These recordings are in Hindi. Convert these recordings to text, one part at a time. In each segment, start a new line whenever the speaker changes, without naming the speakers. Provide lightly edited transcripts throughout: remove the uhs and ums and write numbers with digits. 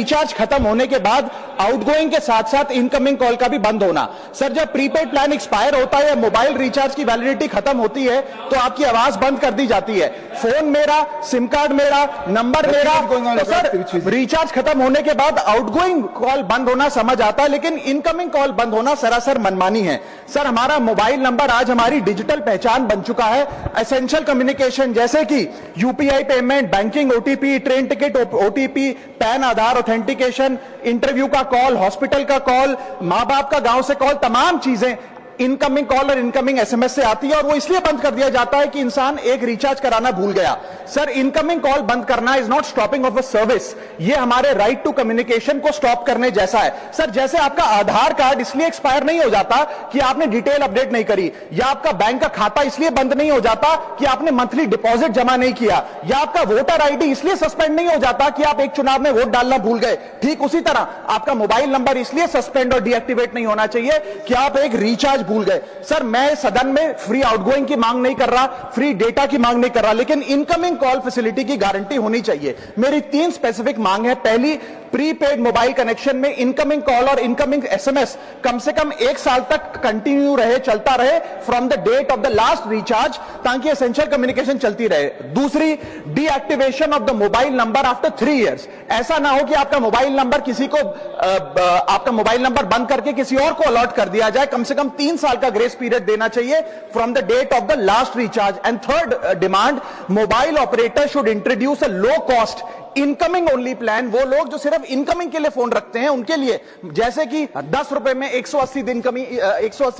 रिचार्ज खत्म होने के बाद आउटगोइंग के साथ साथ इनकमिंग कॉल का भी बंद होना। सर, जब प्रीपेड प्लान एक्सपायर होता है, मोबाइल रिचार्ज की वैलिडिटी खत्म होती है, तो आपकी आवाज बंद कर दी जाती है। फोन मेरा, सिम कार्ड मेरा, नंबर मेरा। तो सर, रिचार्ज खत्म होने के बाद आउटगोइंग कॉल बंद होना समझ आता है, लेकिन इनकमिंग कॉल बंद होना सरासर मनमानी है। सर, हमारा मोबाइल नंबर आज हमारी डिजिटल पहचान बन चुका है। एसेंशियल कम्युनिकेशन जैसे कि UPI payment, banking, OTP, train ticket OTP, PAN Aadhaar authentication, interview का कॉल, हॉस्पिटल का कॉल, मां बाप का गांव से कॉल, तमाम चीजें इनकमिंग कॉल और इनकमिंग एसएमएस से आती है, और वो इसलिए बंद कर दिया जाता है कि इंसान एक रिचार्ज कराना भूल गया। सर, इनकमिंग कॉल बंद करना is not stopping of a service, ये हमारे राइट टू कम्युनिकेशन को स्टॉप करने जैसा है। सर, जैसे आपका आधार कार्ड इसलिए एक्सपायर नहीं हो जाता कि आपने डिटेल अपडेट नहीं करी, या आपका बैंक का खाता इसलिए बंद नहीं हो जाता कि आपने मंथली डिपॉजिट जमा नहीं किया, या आपका वोटर आईडी इसलिए सस्पेंड नहीं हो जाता कि आप एक चुनाव में वोट डालना भूल गए। ठीक उसी तरह आपका मोबाइल नंबर इसलिए सस्पेंड और डीएक्टिवेट नहीं होना चाहिए कि आप एक रिचार्ज भूल गए। सर, मैं सदन में फ्री आउटगोइंग की मांग नहीं कर रहा, फ्री डेटा की मांग नहीं कर रहा, लेकिन इनकमिंग कॉल फैसिलिटी की गारंटी होनी चाहिए। मेरी 3 स्पेसिफिक मांग है। पहली, प्रीपेड मोबाइल कनेक्शन में इनकमिंग कॉल और इनकमिंग एसएमएस कम से कम 1 साल तक कंटिन्यू रहे, चलता रहे from the date of the last recharge, ताकि एसेंशियल कम्युनिकेशन चलती रहे। दूसरी, deactivation of the mobile number after 3 years. ऐसा ना हो कि आपका मोबाइल नंबर किसी को आपका मोबाइल नंबर बंद करके किसी और को अलॉट कर दिया जाए। कम से कम 3 साल का ग्रेस पीरियड देना चाहिए from the date of the last recharge. And third demand, mobile operator should introduce a low cost incoming only plan. वो लोग जो सिर्फ इनकमिंग के लिए फोन रखते हैं उनके लिए, जैसे कि 10 रुपए में 180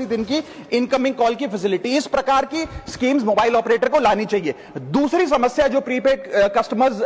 दिन की इनकमिंग कॉल की फैसिलिटी, इस प्रकार की स्कीम्स मोबाइल ऑपरेटर को लानी चाहिए। दूसरी समस्या जो प्रीपेड कस्टमर्स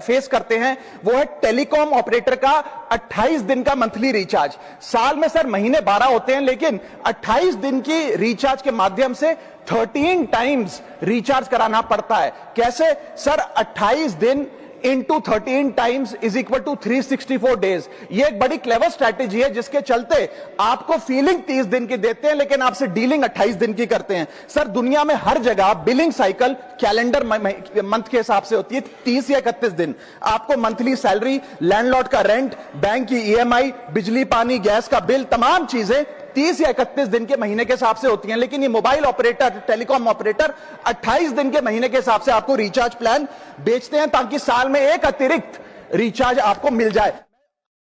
फेस करते हैं वो है टेलीकॉम ऑपरेटर का 28 दिन का मंथली रिचार्ज। साल में सर महीने 12 होते हैं, लेकिन 28 दिन की रिचार्ज के माध्यम से 13 टाइम्स रिचार्ज कराना पड़ता है। कैसे सर? 28 दिन into 13 times is equal to 364 days. ये एक बड़ी क्लेवर स्ट्रैटेजी है, जिसके चलते आपको फीलिंग 30 दिन की देते हैं, लेकिन आपसे डीलिंग 28 दिन की करते हैं। सर, दुनिया में हर जगह बिलिंग साइकिल कैलेंडर मंथ के हिसाब से होती है, 30 या 31 दिन। आपको मंथली सैलरी, लैंडलॉर्ड का रेंट, बैंक की ईएमआई, बिजली पानी गैस का बिल, तमाम चीजें 30 या 31 दिन के महीने के हिसाब से होती हैं। लेकिन ये मोबाइल ऑपरेटर, टेलीकॉम ऑपरेटर 28 दिन के महीने के हिसाब से आपको रिचार्ज प्लान बेचते हैं, ताकि साल में एक अतिरिक्त रिचार्ज आपको मिल जाए।